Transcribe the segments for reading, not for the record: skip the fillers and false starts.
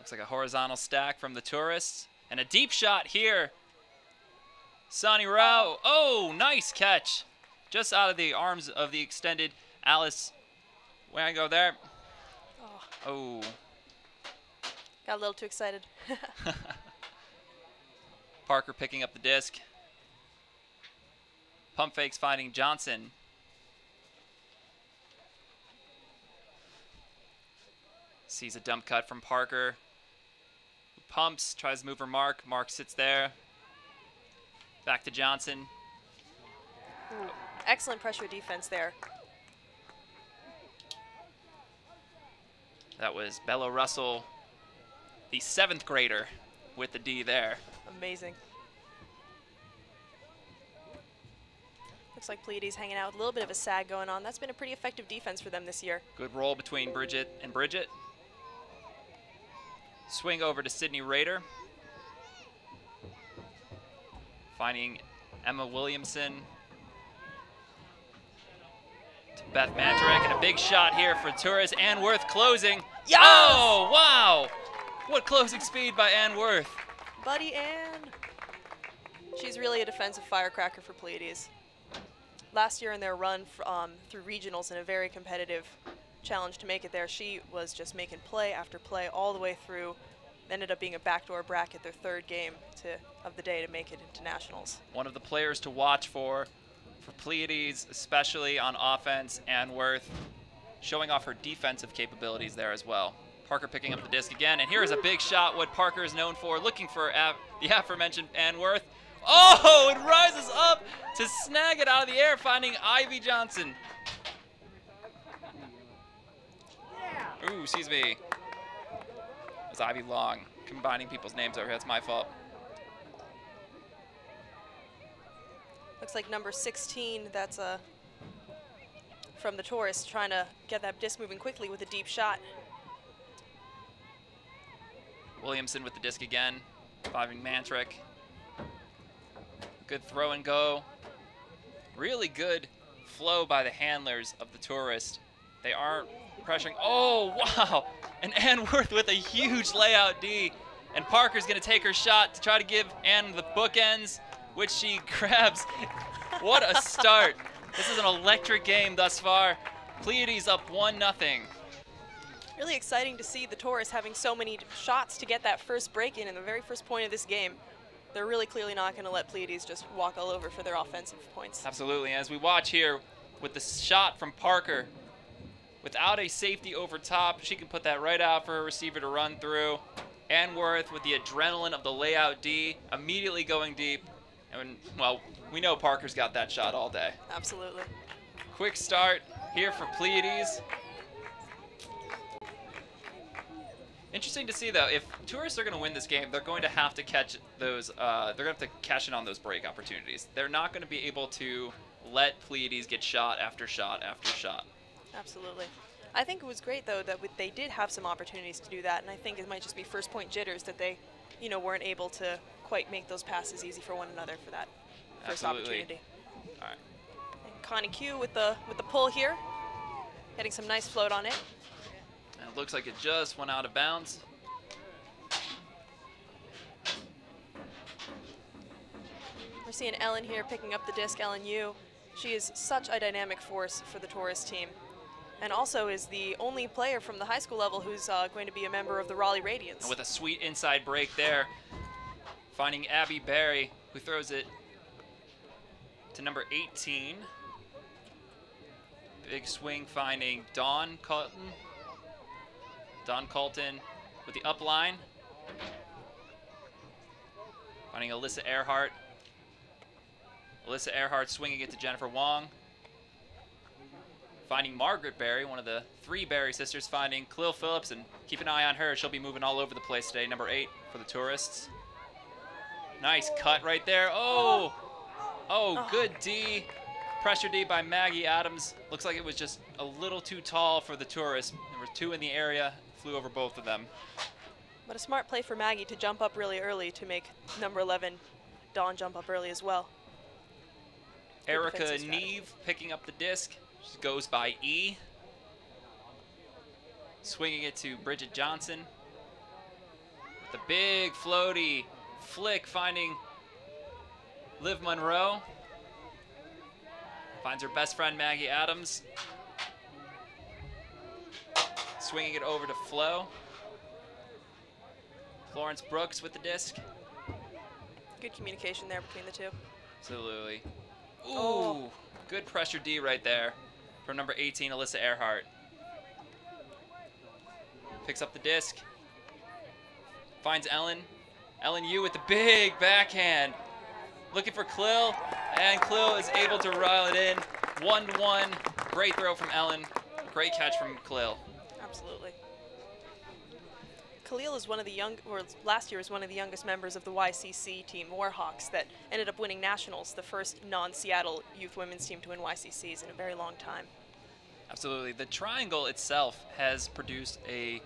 Looks like a horizontal stack from the Tourists. And a deep shot here. Sonny Rao. Oh, nice catch. Just out of the arms of the extended Alice. Where I go there. Oh. Got a little too excited. Parker picking up the disc. Pump fakes finding Johnson. Sees a dump cut from Parker. Who pumps, tries to move her Mark. Mark sits there. Back to Johnson. Ooh, excellent pressure defense there. That was Bella Russell, the 7th grader, with the D there. Amazing. Looks like Pleiades hanging out with a little bit of a sag going on. That's been a pretty effective defense for them this year. Good roll between Bridget and Bridget. Swing over to Sydney Rader. Finding Emma Williamson. To Beth Mantarek, and a big shot here for Tourists. Ann Worth closing. Yes! Oh, wow! What closing speed by Ann Worth. Buddy Ann. She's really a defensive firecracker for Pleiades. Last year in their run through regionals in a very competitive challenge to make it there, she was just making play after play all the way through. Ended up being a backdoor bracket, their 3rd game of the day to make it into nationals. One of the players to watch for Pleiades, especially on offense, Ann Worth showing off her defensive capabilities there as well. Parker picking up the disc again, and here is a big shot, what Parker is known for, looking for the aforementioned Ann Worth. Oh, it rises up to snag it out of the air, finding Ivy Johnson. Ooh, excuse me. It was Ivy Long. Combining people's names over here, that's my fault. Looks like number 16, that's from the Tourists, trying to get that disc moving quickly with a deep shot. Williamson with the disc again, finding Mantrick. Good throw and go. Really good flow by the handlers of the Tourist. They aren't pressuring. Oh, wow. And Ann Worth with a huge layout D. And Parker's going to take her shot to try to give Ann the bookends, which she grabs. What a start. This is an electric game thus far. Pleiades up 1-0. Really exciting to see the Tourists having so many shots to get that first break in the very first point of this game. They're really clearly not going to let Pleiades just walk all over for their offensive points. Absolutely. As we watch here with the shot from Parker, without a safety over top, she can put that right out for her receiver to run through. Ann Worth with the adrenaline of the layout D, immediately going deep. And, well, we know Parker's got that shot all day. Absolutely. Quick start here for Pleiades. Interesting to see, though, if Tourists are going to win this game, they're going to have to catch those, they're going to have to cash in on those break opportunities. They're not going to be able to let Pleiades get shot after shot after shot. Absolutely. I think it was great, though, that they did have some opportunities to do that, and I think it might just be first point jitters that they, weren't able to quite make those passes easy for one another for that first opportunity. All right. And Connie Q with the pull here, getting some nice float on it. And it looks like it just went out of bounds. We're seeing Ellen here picking up the disc, Ellen Yu. She is such a dynamic force for the Tourist team, and also is the only player from the high school level who's going to be a member of the Raleigh Radiance. And with a sweet inside break there, finding Abby Barry, who throws it to number 18. Big swing finding Dawn Colton. Dawn Colton with the up line. Finding Alyssa Earhart. Alyssa Earhart swinging it to Jennifer Wong. Finding Margaret Barry, one of the 3 Barry sisters, finding Khalil Phillips, and keep an eye on her. She'll be moving all over the place today, number 8 for the Tourists. Nice cut right there. Oh, good D. Pressure D by Maggie Adams. Looks like it was just a little too tall for the Tourists. There were 2 in the area, flew over both of them. But a smart play for Maggie to jump up really early to make number 11, Dawn, jump up early as well. Erica Neve picking up the disc. She goes by E. Swinging it to Bridget Johnson. The big floaty flick finding Liv Monroe. Finds her best friend Maggie Adams. Swinging it over to Flo. Florence Brooks with the disc. Good communication there between the two. Absolutely. Ooh, Oh. good pressure D right there from number 18, Alyssa Earhart. Picks up the disc. Finds Ellen. Ellen Yu with the big backhand. Looking for Klill, and Klill is able to rile it in. 1-1. Great throw from Ellen. Great catch from Klill. Absolutely. Khalil is one of the last year was one of the youngest members of the YCC team, Warhawks, that ended up winning nationals, the first non-Seattle youth women's team to win YCCs in a very long time. Absolutely. The Triangle itself has produced a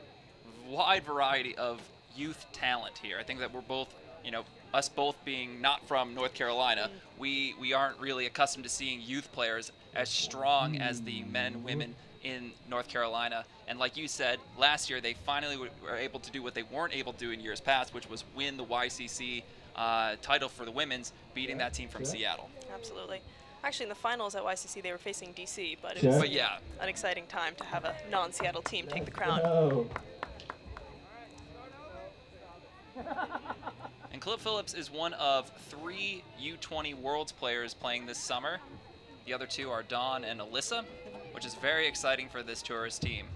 wide variety of youth talent here. I think that we're both, you know, us both being not from North Carolina, we aren't really accustomed to seeing youth players as strong as the men, women in North Carolina. And like you said, last year they finally were able to do what they weren't able to do in years past, which was win the YCC title for the women's, beating that team from Seattle. Absolutely. Actually, in the finals at YCC, they were facing DC, but it was an exciting time to have a non-Seattle team take the crown. And Cliff Phillips is one of 3 U20 Worlds players playing this summer. The other 2 are Dawn and Alyssa, which is very exciting for this tourist team.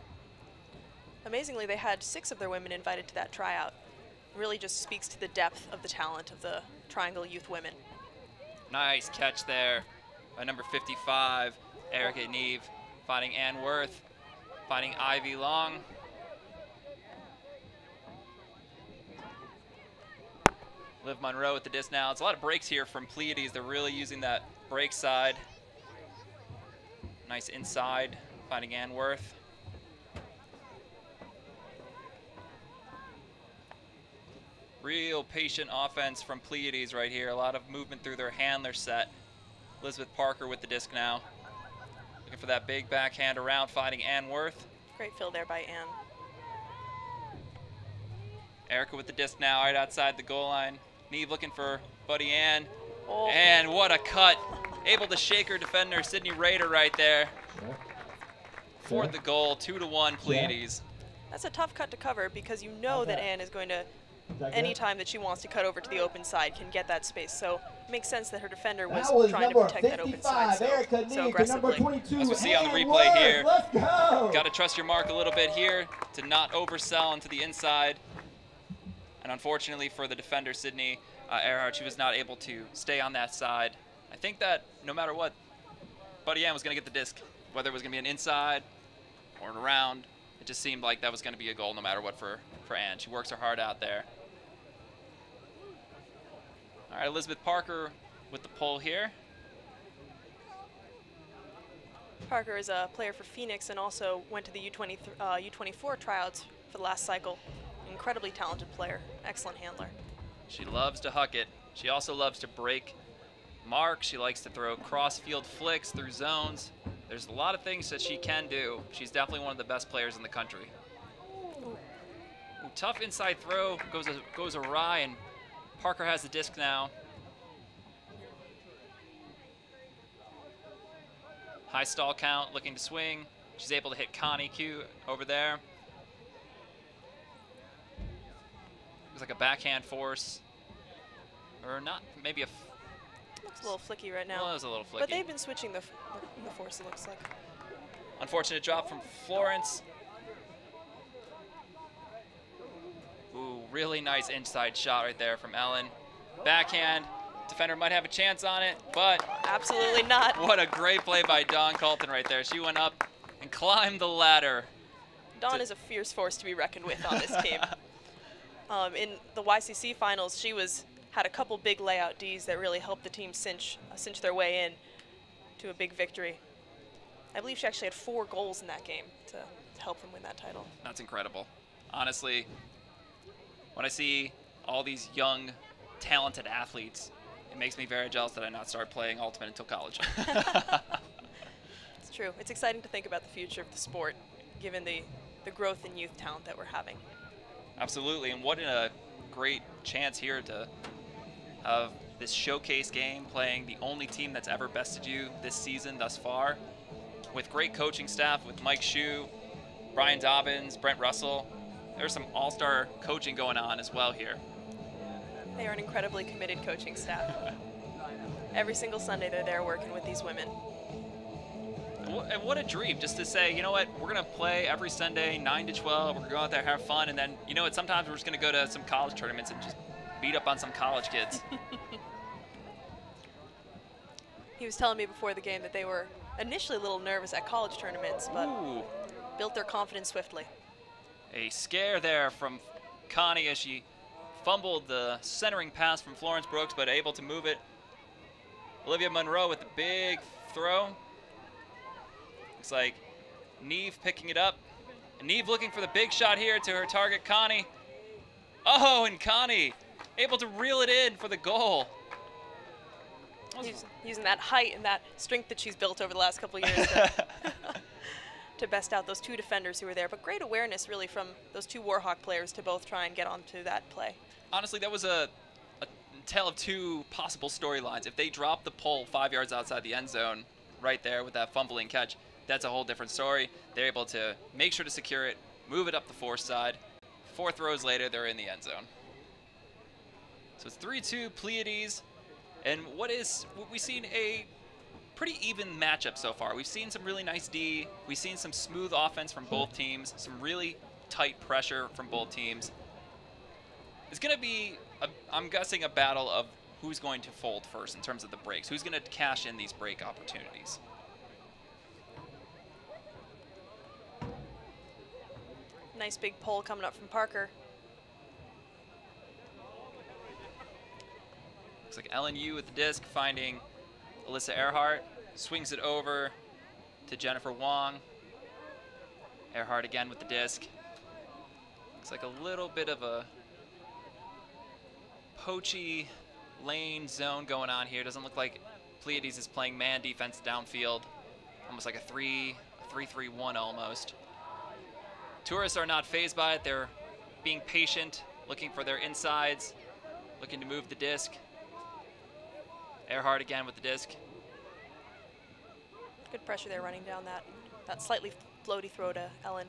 Amazingly, they had 6 of their women invited to that tryout. Really just speaks to the depth of the talent of the Triangle youth women. Nice catch there by number 55, Erica Neve, finding Ann Worth, finding Ivy Long. Liv Monroe with the disc now. It's a lot of breaks here from Pleiades. They're really using that break side. Nice inside, finding Ann Worth. Real patient offense from Pleiades right here. A lot of movement through their handler set. Elizabeth Parker with the disc now. Looking for that big backhand around, finding Ann Worth. Great fill there by Ann. Erica with the disc now, right outside the goal line. Neve looking for Buddy Ann. Oh. And what a cut. Able to shake her defender, Sydney Rader, right there. For the goal, 2-1 Pleiades. That's a tough cut to cover because you know that Ann is going to, anytime that she wants to cut over to the open side, can get that space. So it makes sense that her defender was trying to protect that open side so aggressively. As we see on the replay here, got to trust your mark a little bit here to not oversell into the inside. And unfortunately for the defender, Sydney Earhart, she was not able to stay on that side. I think that no matter what, Buddy Ann was going to get the disc, whether it was going to be an inside or an around. It just seemed like that was going to be a goal no matter what for Ann. She works her heart out there. All right, Elizabeth Parker with the pull here. Parker is a player for Phoenix and also went to the U24 tryouts for the last cycle. Incredibly talented player, excellent handler. She loves to huck it. She also loves to break marks. She likes to throw cross-field flicks through zones. There's a lot of things that she can do. She's definitely one of the best players in the country. Ooh, tough inside throw, goes awry, and Parker has the disc now. High stall count, looking to swing. She's able to hit Connie Q over there. Looks like a backhand force. Or not, maybe a... Looks a little flicky right now. Well, it was a little flicky. But they've been switching the force, it looks like. Unfortunate drop from Florence. Ooh, really nice inside shot right there from Ellen. Backhand. Defender might have a chance on it, but... Absolutely not. What a great play by Dawn Colton right there. She went up and climbed the ladder. Dawn is a fierce force to be reckoned with on this team. In the YCC finals, she had a couple big layout Ds that really helped the team cinch their way in to a big victory. I believe she actually had 4 goals in that game to help them win that title. That's incredible. Honestly, when I see all these young, talented athletes, it makes me very jealous that I not start playing Ultimate until college. It's true. It's exciting to think about the future of the sport, given the growth in youth talent that we're having. Absolutely, and what a great chance here to have this showcase game playing the only team that's ever bested you this season thus far, with great coaching staff with Mike Shue, Brian Dobbins, Brent Russell. There's some all-star coaching going on as well here. They are an incredibly committed coaching staff. Every single Sunday they're there working with these women. And what a dream, just to say, you know what, we're going to play every Sunday 9 to 12, we're going to go out there, have fun, and then, you know what, sometimes we're just going to go to some college tournaments and just beat up on some college kids. He was telling me before the game that they were initially a little nervous at college tournaments, but built their confidence swiftly. A scare there from Connie as she fumbled the centering pass from Florence Brooks, but able to move it. Olivia Monroe with the big throw. Looks like Neve picking it up. And Neve looking for the big shot here to her target, Connie. Oh, and Connie able to reel it in for the goal. Using that height and that strength that she's built over the last couple of years to, to best out those two defenders who were there. But great awareness, really, from those two Warhawk players to both try and get onto that play. Honestly, that was a tale of two possible storylines. If they dropped the pole 5 yards outside the end zone right there with that fumbling catch, that's a whole different story. They're able to make sure to secure it, move it up the force side. 4 throws later, they're in the end zone. So it's 3-2 Pleiades. And we've seen a pretty even matchup so far. We've seen some really nice D. We've seen some smooth offense from both teams, some really tight pressure from both teams. It's going to be, I'm guessing, a battle of who's going to fold first in terms of the breaks. Who's going to cash in these break opportunities? Nice big pull coming up from Parker. Looks like LNU with the disc, finding Alyssa Earhart, swings it over to Jennifer Wong. Earhart again with the disc. Looks like a little bit of a poachy lane zone going on here. Doesn't look like Pleiades is playing man defense downfield. Almost like a 3-3-1 almost. Tourists are not fazed by it. They're being patient, looking for their insides, looking to move the disc. Earhart again with the disc. Good pressure there running down that slightly floaty throw to Ellen.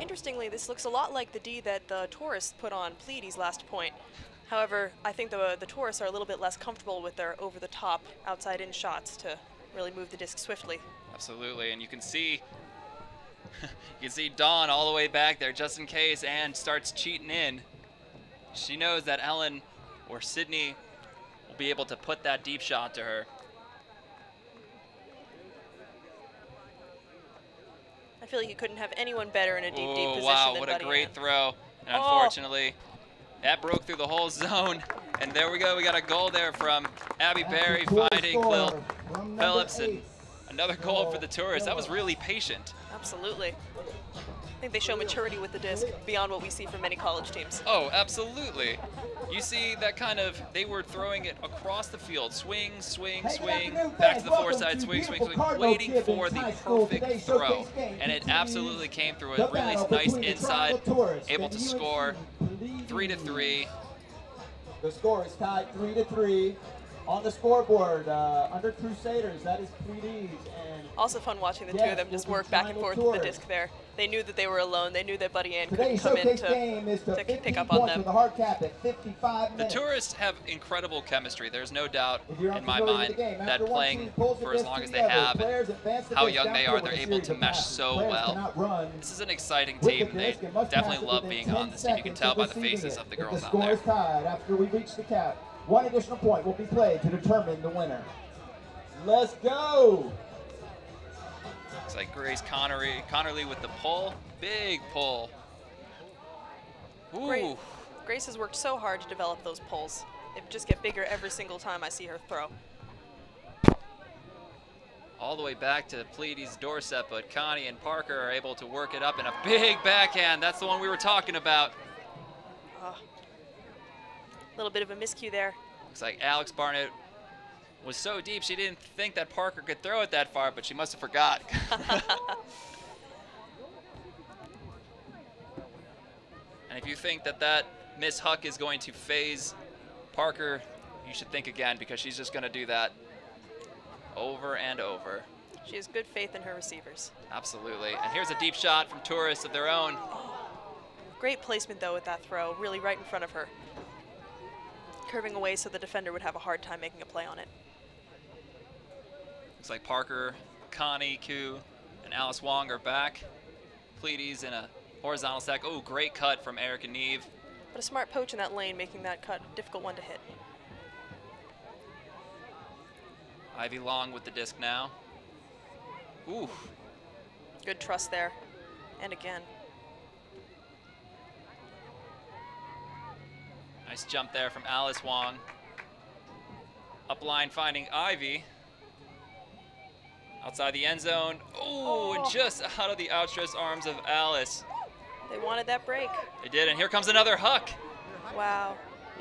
Interestingly, this looks a lot like the D that the Tourists put on Pleiades last point. However, I think the Tourists are a little bit less comfortable with their over-the-top outside-in shots to really move the disc swiftly. Absolutely, and you can see Dawn all the way back there just in case, and starts cheating in. She knows that Ellen or Sydney will be able to put that deep shot to her. I feel like you couldn't have anyone better in a deep position wow, than what Buddy a great Ann. throw. And unfortunately, that broke through the whole zone. And there we go, we got a goal there from Abby Berry finding Quill Phillips, and another goal for the Tourists. That was really patient. Absolutely. I think they show maturity with the disc beyond what we see from many college teams. Oh, absolutely. You see that kind of, they were throwing it across the field, swing, swing, swing, back to the foreside, swing, swing, swing, waiting for the perfect throw. And it absolutely came through a really nice inside, able to score 3-3. The score is tied 3-3. On the scoreboard, under Crusaders, that is Pleiades. And also fun watching the two of them just work back and forth with the disc there. They knew that they were alone. They knew that Buddy Ann couldn't come in to pick up on them. The Tourists have incredible chemistry. There's no doubt in my mind that playing for as long as they have and how young they are, they're able to mesh so well. This is an exciting team. They definitely love being on this team. You can tell by the faces of the girls out there. The score is tied after we reach the cap. One additional point will be played to determine the winner. Let's go! Looks like Grace Connerly with the pull. Big pull. Ooh. Grace has worked so hard to develop those pulls. They just get bigger every single time I see her throw. All the way back to Pleiades' doorstep, but Connie and Parker are able to work it up in a big backhand. That's the one we were talking about. A little bit of a miscue there. Looks like Alex Barnett was so deep she didn't think that Parker could throw it that far, but she must have forgot. And if you think that that Miss Huck is going to phase Parker, you should think again, because she's just going to do that over and over. She has good faith in her receivers. Absolutely. And here's a deep shot from Tourists of their own. Great placement, though, with that throw, really right in front of her. Curving away so the defender would have a hard time making a play on it. Looks like Parker, Connie, Koo, and Alice Wong are back. Pleiades in a horizontal stack. Oh, great cut from Erica Neve. But a smart poach in that lane, making that cut a difficult one to hit. Ivy Long with the disc now. Ooh. Good trust there. And again. Nice jump there from Alice Wong. Upline finding Ivy. Outside the end zone. Ooh, and just out of the outstretched arms of Alice. They wanted that break. They did, and here comes another Huck. Wow.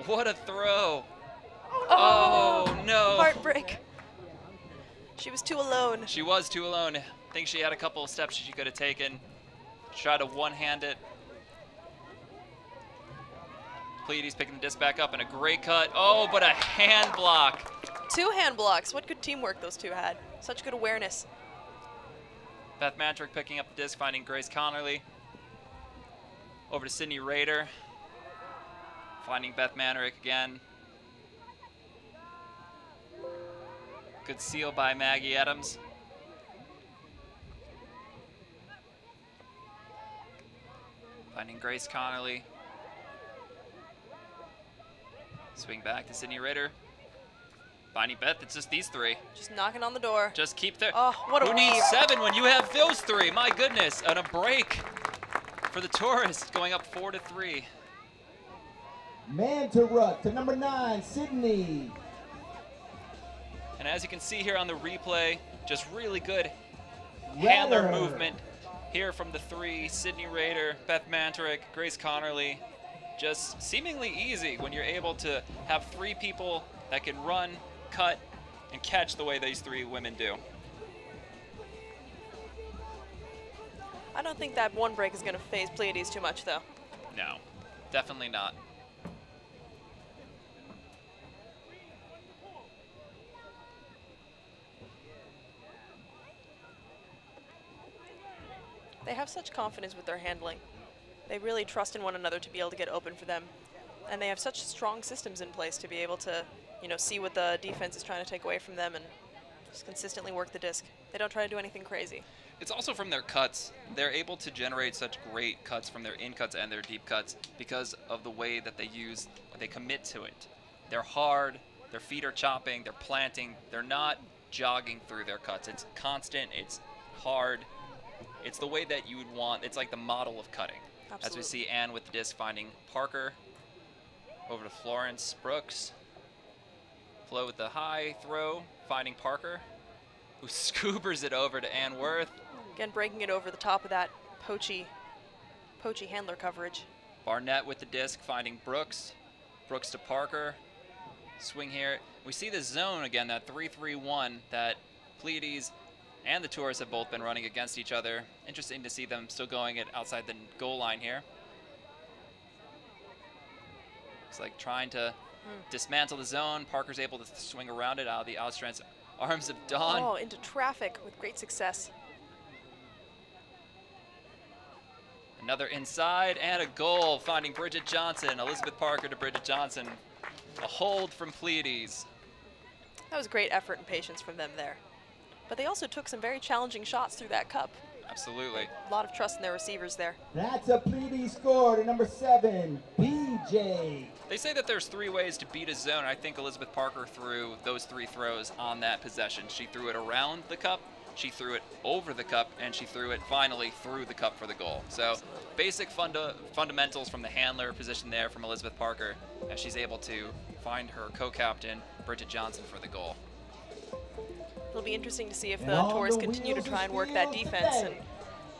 What a throw. Oh no. Heartbreak. She was too alone. She was too alone. I think she had a couple of steps she could have taken. Try to one-hand it. Pleiades picking the disc back up and a great cut. Oh, but a hand block. 2 hand blocks. What good teamwork those two had. Such good awareness. Beth Mantrick picking up the disc, finding Grace Connerly. Over to Sydney Rader. Finding Beth Mantrick again. Good seal by Maggie Adams. Finding Grace Connerly. Swing back to Sydney Rader. Finding Beth, it's just these three. Just knocking on the door. Just keep their. Oh, what a Who weave. needs 7 when you have those 3? My goodness, and a break for the Tourists, going up 4-3. Man to ruck to number 9, Sydney. And as you can see here on the replay, just really good handler Rader. movement here from the 3, Sydney Rader, Beth Mantrick, Grace Connerly. Just seemingly easy when you're able to have 3 people that can run, cut, and catch the way these 3 women do. I don't think that one break is going to phase Pleiades too much, though. No, definitely not. They have such confidence with their handling. They really trust in one another to be able to get open for them. And they have such strong systems in place to be able to, you know, see what the defense is trying to take away from them and just consistently work the disc. They don't try to do anything crazy. It's also from their cuts. They're able to generate such great cuts from their in cuts and their deep cuts because of the way that they commit to it. They're hard, their feet are chopping, they're planting, they're not jogging through their cuts. It's constant, it's hard. It's the way that you would want, it's like the model of cutting. Absolutely. As we see Ann with the disc finding Parker. Over to Florence Brooks. Flo with the high throw, finding Parker, who scoobers it over to Ann Worth. Again, breaking it over the top of that poachy handler coverage. Barnett with the disc, finding Brooks. Brooks to Parker. Swing here. We see the zone again, that 3-3-1 that Pleiades and the Tourists have both been running against each other. Interesting to see them still going it outside the goal line here. Looks like trying to dismantle the zone. Parker's able to swing around it out of the outstretched arms of Dawn. Oh, into traffic with great success. Another inside and a goal, finding Bridget Johnson. Elizabeth Parker to Bridget Johnson. A hold from Pleiades. That was great effort and patience from them there. But they also took some very challenging shots through that cup. Absolutely. A lot of trust in their receivers there. That's a Pleiades score to number 7, BJ. They say that there's 3 ways to beat a zone. I think Elizabeth Parker threw those 3 throws on that possession. She threw it around the cup, she threw it over the cup, and she threw it finally through the cup for the goal. So basic fundamentals from the handler position there from Elizabeth Parker as she's able to find her co-captain, Bridget Johnson, for the goal. It'll be interesting to see if the Tourists continue to try and work that defense and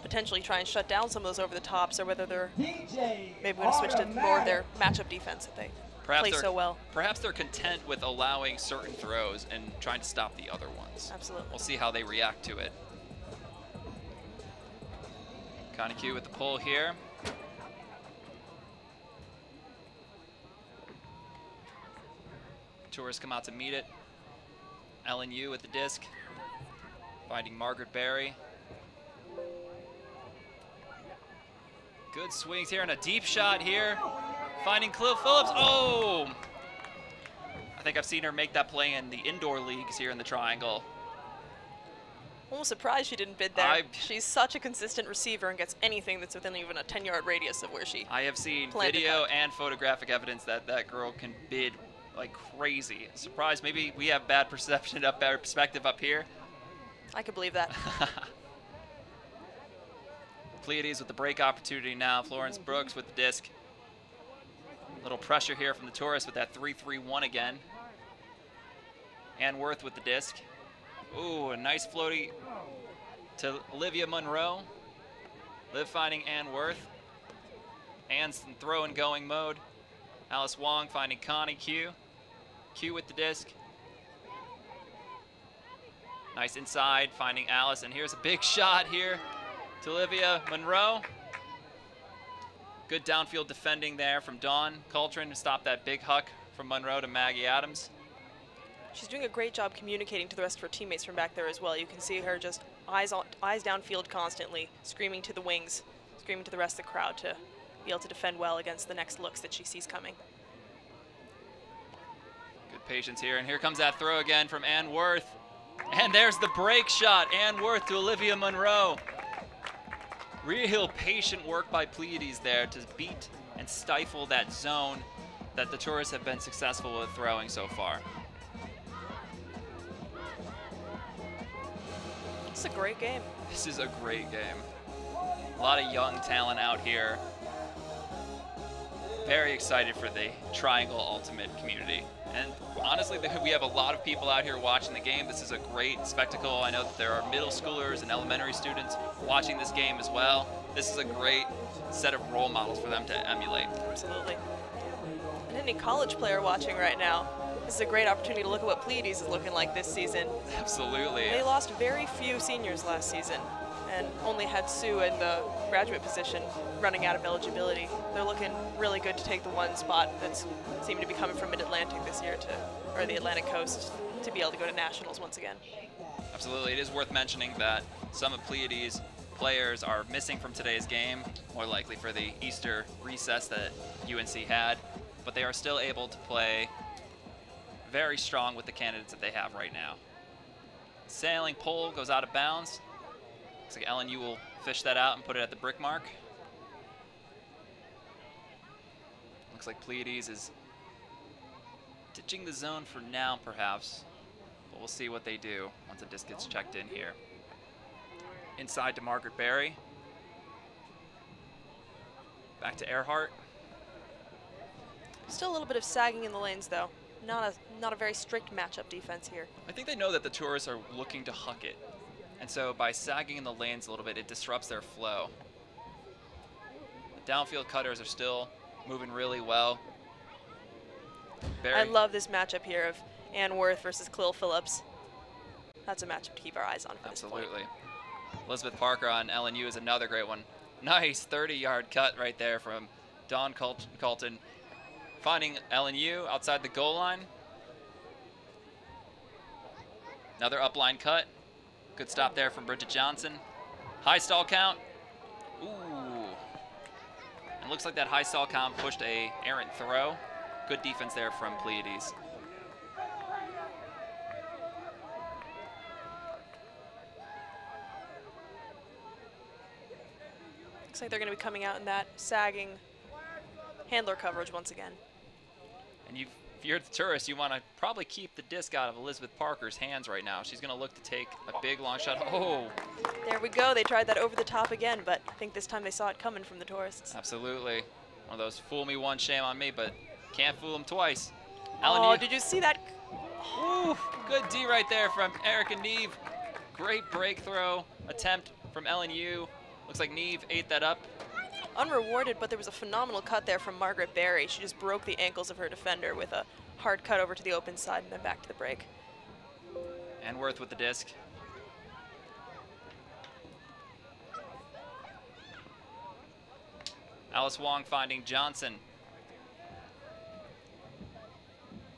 potentially try and shut down some of those over the tops, or whether they're maybe going to switch to more of their matchup defense that they play so well. Perhaps they're content with allowing certain throws and trying to stop the other ones. Absolutely. We'll see how they react to it. Connie Q with the pull here. Tourists come out to meet it. LNU with the disc, finding Margaret Berry. Good swings here and a deep shot here. Finding Khalil Phillips. Oh! I think I've seen her make that play in the indoor leagues here in the Triangle. Almost surprised she didn't bid there. She's such a consistent receiver and gets anything that's within even a 10-yard radius of where she I have seen video and photographic evidence that that girl can bid like crazy. Surprised maybe we have bad perception up, bad perspective up here. I could believe that. Pleiades with the break opportunity now. Florence Brooks with the disc. Little pressure here from the Tourists with that 3-3-1 again. Ann Worth with the disc. Ooh, a nice floaty to Olivia Monroe. Liv finding Ann Worth. Ann's in throw and going mode. Alice Wong finding Connie Q. Q with the disc. Nice inside, finding Alice, and here's a big shot here to Olivia Monroe. Good downfield defending there from Dawn Coltrane to stop that big huck from Monroe to Maggie Adams. She's doing a great job communicating to the rest of her teammates from back there as well. You can see her just eyes downfield constantly, screaming to the wings, screaming to the rest of the crowd to be able to defend well against the next looks that she sees coming. Good patience here, and here comes that throw again from Ann Worth. And there's the break shot, Ann Worth to Olivia Monroe. Real patient work by Pleiades there to beat and stifle that zone that the Tourists have been successful with throwing so far. It's a great game. This is a great game. A lot of young talent out here. Very excited for the Triangle Ultimate community. And honestly, we have a lot of people out here watching the game. This is a great spectacle. I know that there are middle schoolers and elementary students watching this game as well. This is a great set of role models for them to emulate. Absolutely. And any college player watching right now, this is a great opportunity to look at what Pleiades is looking like this season. Absolutely. They lost very few seniors last season and only had Sue in the graduate position running out of eligibility. They're looking really good to take the one spot that's seemed to be coming from Mid-Atlantic this year or the Atlantic Coast, to be able to go to nationals once again. Absolutely. It is worth mentioning that some of Pleiades players are missing from today's game, more likely for the Easter recess that UNC had, but they are still able to play very strong with the candidates that they have right now. Sailing pole goes out of bounds. Looks like LNU will fish that out and put it at the brick mark. Looks like Pleiades is ditching the zone for now, perhaps, but we'll see what they do once the disc gets checked in here. Inside to Margaret Berry. Back to Earhart. Still a little bit of sagging in the lanes, though. Not a very strict matchup defense here. I think they know that the Tourists are looking to huck it. And so by sagging in the lanes a little bit, it disrupts their flow. The downfield cutters are still moving really well. I love this matchup here of Ann Worth versus Khalil Phillips. That's a matchup to keep our eyes on for this point. Absolutely. Elizabeth Parker on LNU is another great one. Nice 30-yard cut right there from Dawn Colton. Finding LNU outside the goal line. Another upline cut. Good stop there from Bridget Johnson. High stall count. Ooh. And looks like that high stall count pushed a errant throw. Good defense there from Pleiades. Looks like they're going to be coming out in that sagging handler coverage once again. And if you're the Tourist, you want to probably keep the disc out of Elizabeth Parker's hands right now. She's going to look to take a big long shot. Oh! There we go. They tried that over the top again, but I think this time they saw it coming from the Tourists. Absolutely. One of those fool me once, shame on me, but can't fool them twice. Oh, did you see that? Ooh, good D right there from Erica Neve. Great break throw attempt from LNU. Looks like Neve ate that up. Unrewarded, but there was a phenomenal cut there from Margaret Berry. She just broke the ankles of her defender with a hard cut over to the open side and then back to the break. And Worth with the disc. Alice Wong finding Johnson.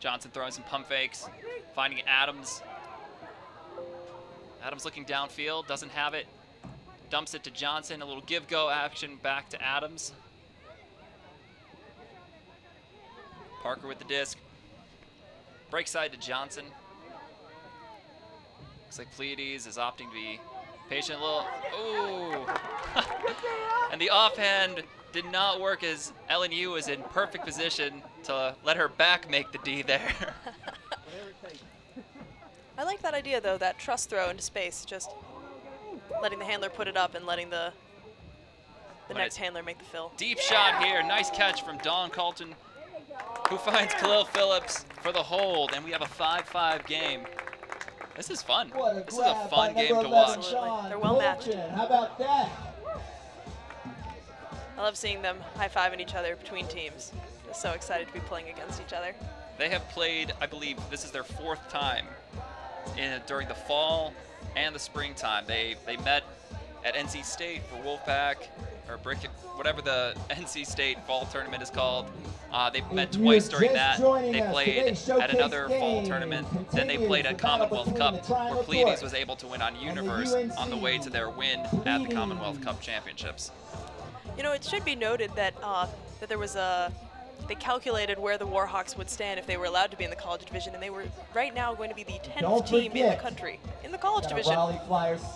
Johnson throwing some pump fakes, finding Adams. Adams looking downfield, doesn't have it. Dumps it to Johnson, a little give-go action back to Adams. Parker with the disc. Break side to Johnson. Looks like Pleiades is opting to be patient a little. Ooh. And the offhand did not work as LNU was in perfect position to let her back make the D there. I like that idea, though, that trust throw into space, just letting the handler put it up and letting the next handler make the fill. Deep shot here. Nice catch from Dawn Colton, who finds Khalil Phillips for the hold, and we have a 5-5 game. This is fun. This is a fun game to watch. Absolutely. They're well matched. How about that? I love seeing them high-fiving each other between teams. Just so excited to be playing against each other. They have played, I believe, this is their 4th time during the fall and the springtime. They met at NC State for Wolfpack, or whatever the NC State fall tournament is called. They met twice during that. They played at another fall tournament. Then they played at Commonwealth Cup, where Pleiades was able to win on Universe on the way to their win at the Commonwealth Cup Championships. You know, it should be noted that that there was they calculated where the Warhawks would stand if they were allowed to be in the college division, and they were right now going to be the 10th team in the country in the college division.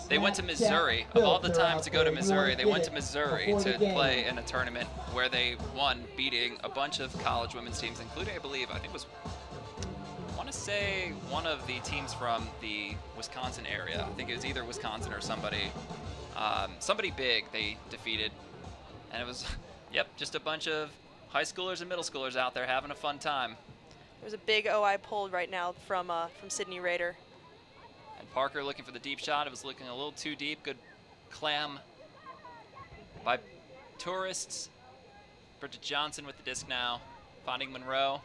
They went to Missouri. Of all the times to go to Missouri, they went to Missouri to play in a tournament where they won, beating a bunch of college women's teams, including, I believe, I want to say one of the teams from the Wisconsin area. I think it was either Wisconsin or somebody big they defeated. And it was, yep, just a bunch of high schoolers and middle schoolers out there having a fun time. There's a big OI pulled right now from Sydney Rader. And Parker looking for the deep shot. It was looking a little too deep. Good clam by Tourists. Bridget Johnson with the disc now, finding Monroe.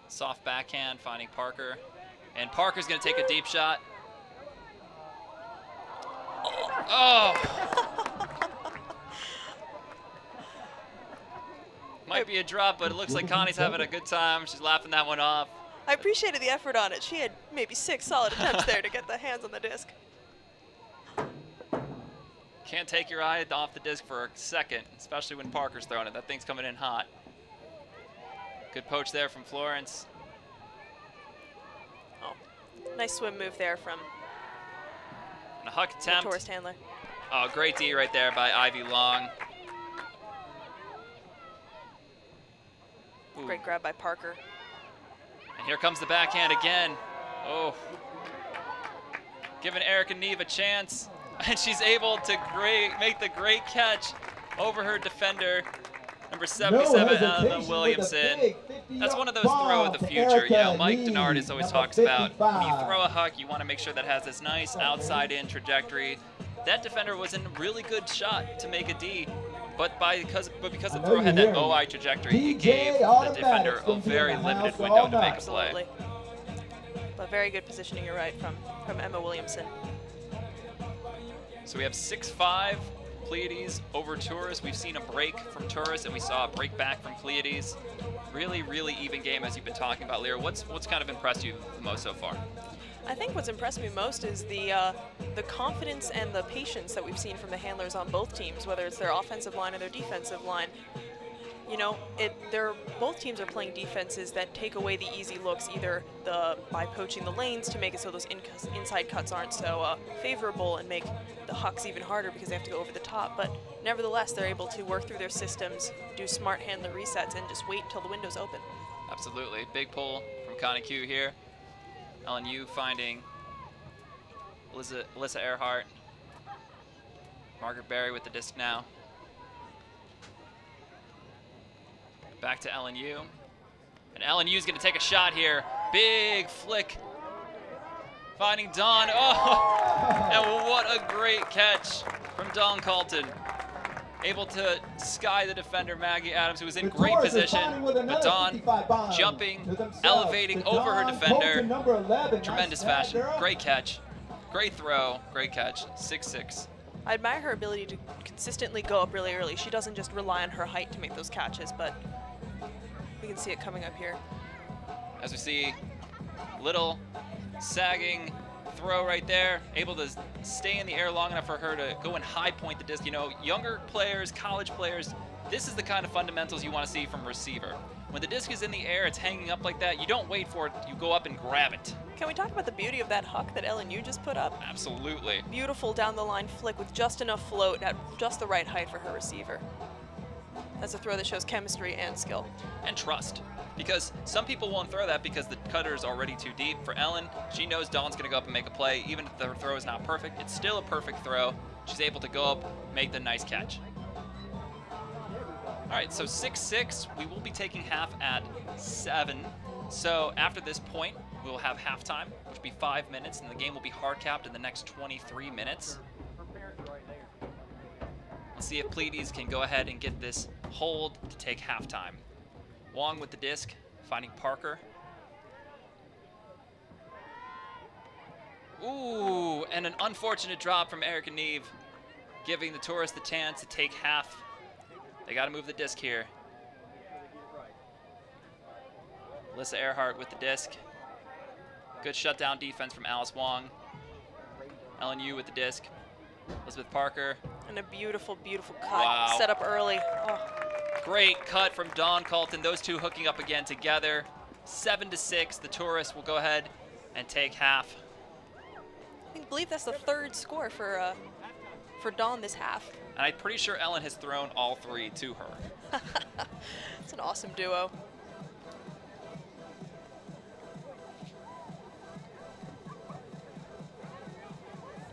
Soft backhand, finding Parker. And Parker's going to take a deep shot. Oh! Might be a drop, but it looks like Connie's having a good time. She's laughing that one off. I appreciated the effort on it. She had maybe 6 solid attempts there to get the hands on the disc. Can't take your eye off the disc for a second, especially when Parker's throwing it. That thing's coming in hot. Good poach there from Florence. Oh, nice swim move there from and a huck attempt. the tourist handler. Oh, great D right there by Ivy Long. Ooh. Great grab by Parker. And here comes the backhand again. Oh. Giving Erica Neve a chance. And she's able to make the great catch over her defender, number 77, Anna Williamson. That's one of those throw of the future. You know, Mike Denardis always talks about when you throw a huck, you want to make sure that it has this nice outside-in trajectory. That defender was in a really good shot to make a D, but because the throw had that OI trajectory, it gave the defender a very limited window to make a play. Absolutely. But very good positioning, you're right, from Emma Williamson. So we have 6-5 Pleiades over Tourists. We've seen a break from Tourists, and we saw a break back from Pleiades. Really, really even game, as you've been talking about, Lyra. What's kind of impressed you the most so far? I think what's impressed me most is the confidence and the patience that we've seen from the handlers on both teams, whether it's their offensive line or their defensive line. You know, both teams are playing defenses that take away the easy looks, either by poaching the lanes to make it so those inside cuts aren't so favorable and make the hucks even harder because they have to go over the top. But nevertheless, they're able to work through their systems, do smart handler resets, and just wait until the window's open. Absolutely. Big pull from Connie Q here. LNU finding Alyssa Earhart. Margaret Berry with the disc now. Back to LNU. And LNU's going to take a shot here. Big flick. Finding Dawn. Oh! And what a great catch from Dawn Colton. Able to sky the defender, Maggie Adams, who was in great position. But Dawn jumping, elevating over her defender. Tremendous fashion. Great catch. Great throw. Great catch. 6-6. I admire her ability to consistently go up really early. She doesn't just rely on her height to make those catches, but we can see it coming up here. As we see, little sagging throw right there, able to stay in the air long enough for her to go and high point the disc. You know, younger players, college players, this is the kind of fundamentals you want to see from a receiver. When the disc is in the air, it's hanging up like that, you don't wait for it, you go up and grab it. Can we talk about the beauty of that huck that LNU just put up? Absolutely. Beautiful down the line flick with just enough float at just the right height for her receiver. That's a throw that shows chemistry and skill. And trust. Because some people won't throw that because the cutter is already too deep. For Ellen, she knows Dawn's going to go up and make a play. Even if the throw is not perfect, it's still a perfect throw. She's able to go up, make the nice catch. All right, so 6-6. We will be taking half at 7. So after this point, we will have halftime, which will be 5 minutes, and the game will be hard capped in the next 23 minutes. Let's see if Pleiades can go ahead and get this hold to take halftime. Wong with the disc, finding Parker. Ooh, and an unfortunate drop from Erica Neve, giving the Tourists the chance to take half. They got to move the disc here. Alyssa Earhart with the disc. Good shutdown defense from Alice Wong. LNU with the disc. Elizabeth Parker. And a beautiful, beautiful cut. Wow. Set up early. Oh. Great cut from Dawn Colton. Those two hooking up again together. 7-6. The Tourists will go ahead and take half. I believe that's the third score for Dawn this half. And I'm pretty sure Ellen has thrown all 3 to her. It's an awesome duo.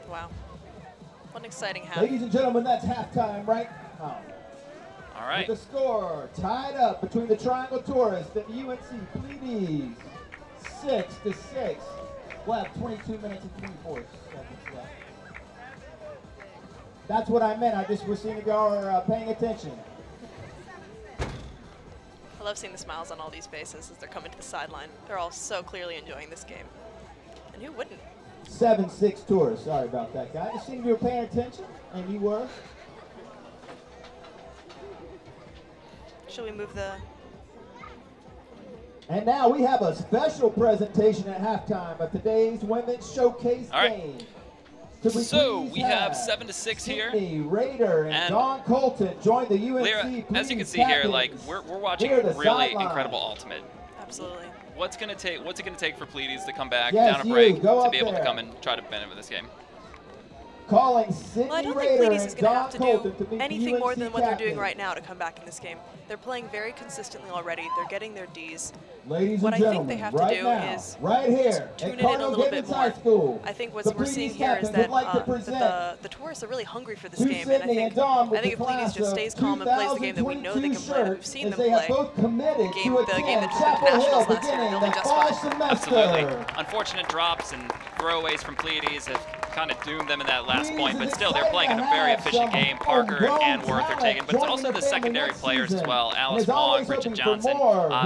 Wow. What an exciting half. Ladies and gentlemen, that's halftime right now. All right. With the score tied up between the Triangle Tourists and UNC Pleiades, 6-6. We'll have 22 minutes and 24 seconds left. That's what I meant. I just was seeing if y'all are paying attention. I love seeing the smiles on all these faces as they're coming to the sideline. They're all so clearly enjoying this game. And who wouldn't? 7-6 Tourists. Sorry about that, guys. Just seeing if you were paying attention, and you were. Should we move the... And now we have a special presentation at halftime of today's Women's Showcase game. So we have 7-6 here. Sydney Rader and Dawn Colton join the UNC Lyra, as you can see here, like we're watching really incredible ultimate. Absolutely. What's it gonna take for Pleiades to come back down a break to be able to come and try to benefit this game? Calling Sydney Well, I don't think Rader Pleiades is and going to have to Dawn Colton do be anything more than UNC what they're captains. doing right now to come back in this game. They're playing very consistently already. They're getting their Ds. Ladies What and I gentlemen, think they have to right do now, is right here, tune at it in a Cardinal little bit Gibbons more. High School, I think what the we're seeing Pleiades here is captains that, would like to present the Tourists are really hungry for this to game, and I Sydney think and Dawn with if the Pleiades class just of stays calm and plays the game that we know they can 2022 play, that we've shirt, seen as them they have play, both committed the game to that attend took them to Chapel Hill nationals last year, beginning they'll the be just fall fine. semester. Absolutely. Unfortunate drops and throwaways from Pleiades have kind of doomed them in that last point, but still they're playing in a very efficient game. Parker and Worth are taken, but it's also the secondary players as well. Alice Wong, Bridget Johnson.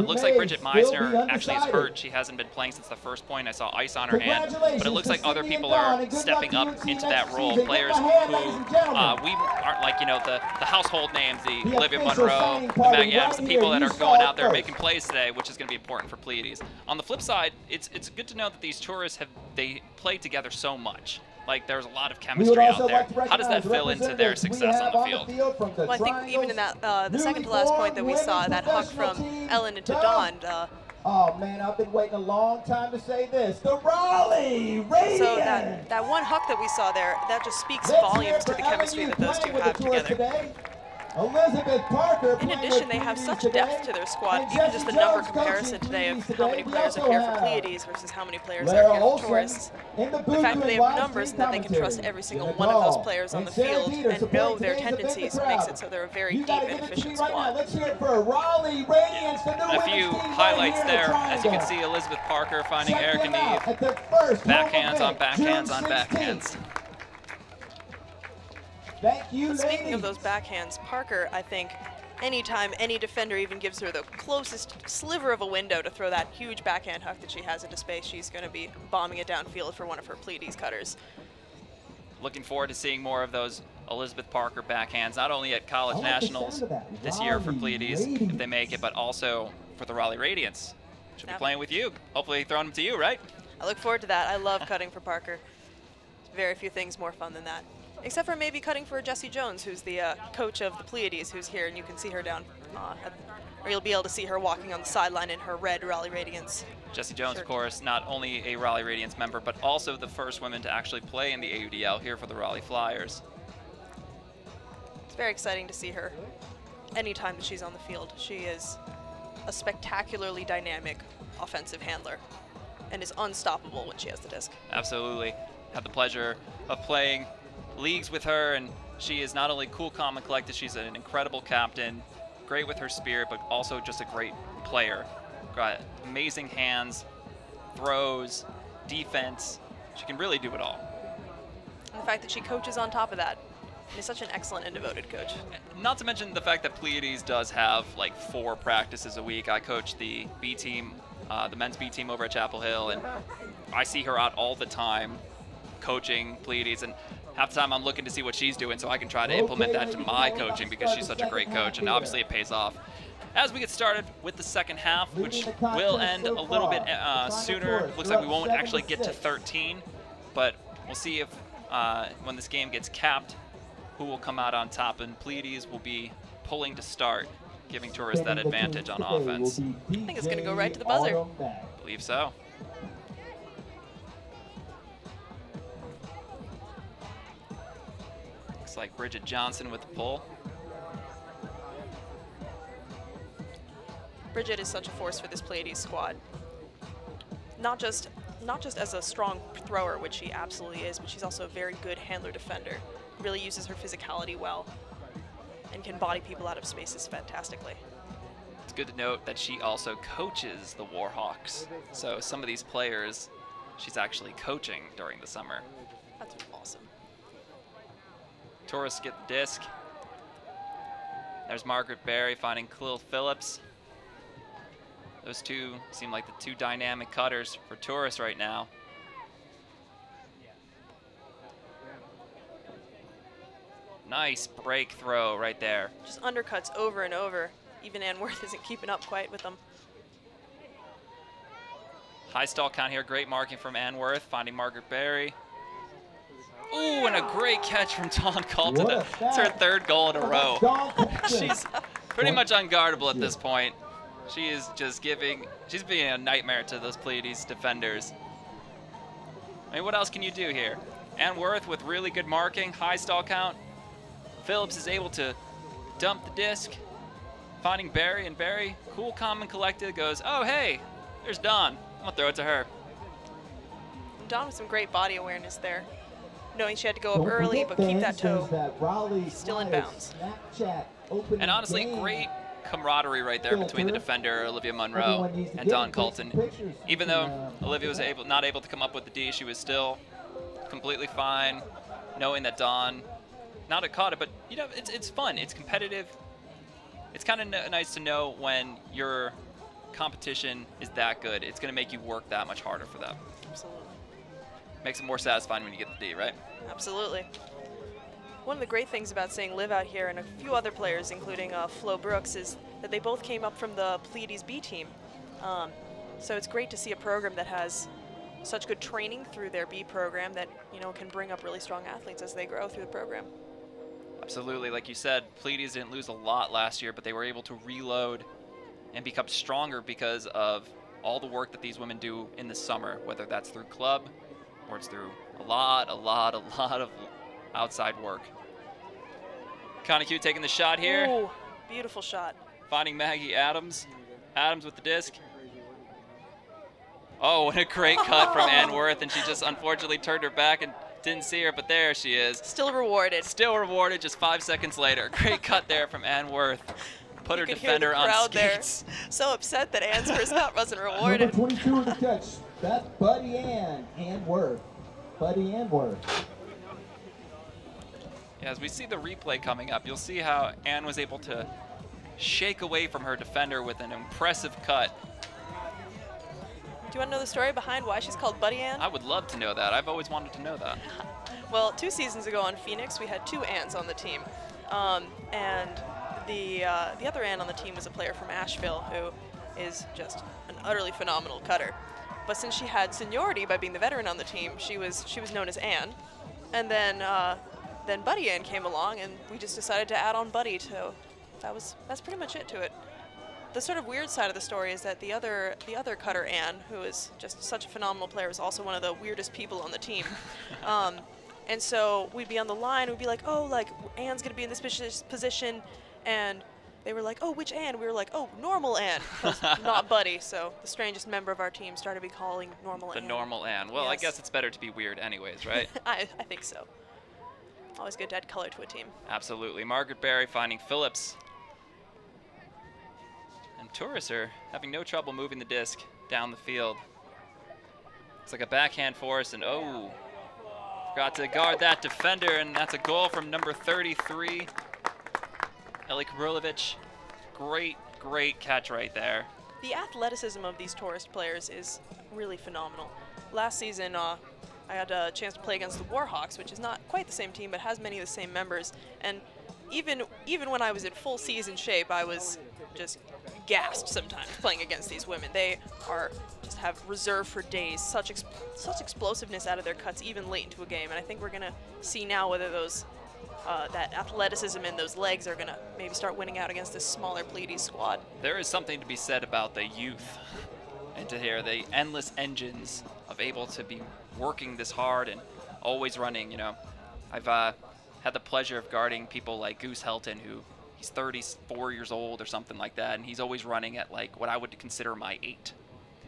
Looks like Bridget Meisner actually is hurt. She hasn't been playing since the first point. I saw ice on her hand, but it looks like other people are stepping up into that role. Players who we aren't like, you know, the household names, the Olivia Monroe, the Maggie Adams, the people that are going out there making plays today, which is going to be important for Pleiades. On the flip side, it's good to know that these tourists they play together so much. Like, there's a lot of chemistry out there. How does that fill into their success on the field? Well, I think even in that the second to last point that we saw, that huck from Ellen into Dawn. Oh man, I've been waiting a long time to say this. The Raleigh Radiance. So that one huck that we saw there, that just speaks volumes to the chemistry that those two have together. Elizabeth Parker. In addition, they have such depth to their squad. Even just the number comparison today of how many players are here for Pleiades versus how many players are here for Tourists. The fact that they have numbers and that they can trust every single one of those players on the field and know their tendencies makes it so they're a very deep and efficient squad. Let's hear it for Raleigh Radiance. A few highlights there. As you can see, Elizabeth Parker finding Erica Neve. Backhands on backhands on backhands. Thank you, but speaking of those backhands, Parker, I think, anytime any defender even gives her the closest sliver of a window to throw that huge backhand huck that she has into space, she's going to be bombing it downfield for one of her Pleiades cutters. looking forward to seeing more of those Elizabeth Parker backhands, not only at college nationals this year for Pleiades, if they make it, but also for the Raleigh Radiance. She'll be playing with you, hopefully throwing them to you, right? I look forward to that. I love cutting for Parker. Very few things more fun than that. Except for maybe cutting for Jessie Jones, who's the coach of the Pleiades, who's here, and you can see her down, or you'll be able to see her walking on the sideline in her red Raleigh Radiance. Jessie Jones, of course, not only a Raleigh Radiance member, but also the first woman to actually play in the AUDL here for the Raleigh Flyers. It's very exciting to see her anytime that she's on the field. She is a spectacularly dynamic offensive handler and is unstoppable when she has the disc. Absolutely. Had the pleasure of playing leagues with her, and she is not only cool, calm, and collected, she's an incredible captain, great with her spirit, but also just a great player. Got amazing hands, throws, defense. She can really do it all. And the fact that she coaches on top of that, and is such an excellent and devoted coach. Not to mention the fact that Pleiades does have like 4 practices a week. I coach the B team, the men's B team over at Chapel Hill, and I see her out all the time coaching Pleiades, and half the time I'm looking to see what she's doing so I can try to implement that into my coaching because she's such a great coach, and obviously it pays off. As we get started with the second half, which will end a little bit sooner, looks like we won't actually get to 13, but we'll see if when this game gets capped, who will come out on top, and Pleiades will be pulling to start, giving Tourists that advantage on offense. I think it's going to go right to the buzzer. I believe so. Looks like Bridget Johnson with the pull. Bridget is such a force for this Pleiades squad. Not just as a strong thrower, which she absolutely is, but she's also a very good handler defender. Really uses her physicality well and can body people out of spaces fantastically. It's good to note that she also coaches the Warhawks. So some of these players she's actually coaching during the summer. That's awesome. Tourists get the disc. There's Margaret Berry finding Khalil Phillips. Those two seem like the 2 dynamic cutters for Tourists right now. Nice break throw right there. Just undercuts over and over. Even Ann Worth isn't keeping up quite with them. High stall count here. Great marking from Ann Worth, finding Margaret Berry. Ooh, and a great catch from Dawn Colton. That's her 3rd goal in a row. She's pretty much unguardable at this point. She is just she's being a nightmare to those Pleiades defenders. I mean, what else can you do here? Ann Worth with really good marking, high stall count. Phillips is able to dump the disc, finding Berry, and Berry, cool, calm, and collected, goes, oh, hey, there's Dawn. I'm going to throw it to her. Dawn with some great body awareness there, knowing she had to go up early, but keep that toe still in bounds. And honestly, great camaraderie right there between the defender, Olivia Monroe, and Dawn Colton. Even though Olivia was not able to come up with the D, she was still completely fine, knowing that Dawn not a caught it, but you know, it's fun. It's competitive. It's kind of nice to know when your competition is that good. It's going to make you work that much harder for them. Absolutely. Makes it more satisfying when you get the D, right? Absolutely. One of the great things about seeing Liv out here and a few other players, including Flo Brooks, is that they both came up from the Pleiades B team. So it's great to see a program that has such good training through their B program that, you know, can bring up really strong athletes as they grow through the program. Absolutely. Like you said, Pleiades didn't lose a lot last year, but they were able to reload and become stronger because of all the work that these women do in the summer, whether that's through club or it's through a lot of outside work. Conacue taking the shot here. Ooh, beautiful shot. Finding Maggie Adams. Adams with the disc. Oh, and a great cut from Ann Worth, and she just unfortunately turned her back and didn't see her, but there she is. Still rewarded. Still rewarded just 5 seconds later. Great cut there from Ann Worth. Put her defender on skates. There. So upset that Ann's first cut wasn't rewarded. Number 22 in the catch. That's Buddy Ann Worth. Buddy Ann Worth. Yeah, as we see the replay coming up, you'll see how Ann was able to shake away from her defender with an impressive cut. Do you want to know the story behind why she's called Buddy Ann? I would love to know that. I've always wanted to know that. Well, 2 seasons ago on Phoenix, we had 2 Anns on the team. And the other Ann on the team was a player from Asheville who is just an utterly phenomenal cutter. But since she had seniority by being the veteran on the team, she was known as Ann. And then Buddy Ann came along, and we just decided to add on Buddy. So that's pretty much it to it. The sort of weird side of the story is that the other cutter Ann, who is just such a phenomenal player, is also one of the weirdest people on the team. And so we'd be on the line, we'd be like, oh, like, Ann's going to be in this position, and they were like, oh, which Ann? We were like, oh, normal Ann, not Buddy. So the strangest member of our team started be calling normal Ann. The normal Ann. Well, yes. I guess it's better to be weird anyways, right? I think so. Always good to add color to a team. Absolutely. Margaret Berry finding Phillips. And Tourists are having no trouble moving the disc down the field. It's like a backhand for us, and oh, forgot to guard that defender, and that's a goal from number 33, Ellie Karulovic. Great catch right there. The athleticism of these Tourist players is really phenomenal. Last season, I had a chance to play against the Warhawks, which is not quite the same team, but has many of the same members. And even when I was in full season shape, I was just gassed sometimes playing against these women. They just have reserve for days, such explosiveness out of their cuts even late into a game. And I think we're gonna see now whether those that athleticism and those legs are gonna maybe start winning out against this smaller Pleiades squad. There is something to be said about the youth, and to hear the endless engines of able to be working this hard and always running. You know, I've had the pleasure of guarding people like Goose Helton, who he's 34 years old or something like that, and he's always running at like what I would consider my 8.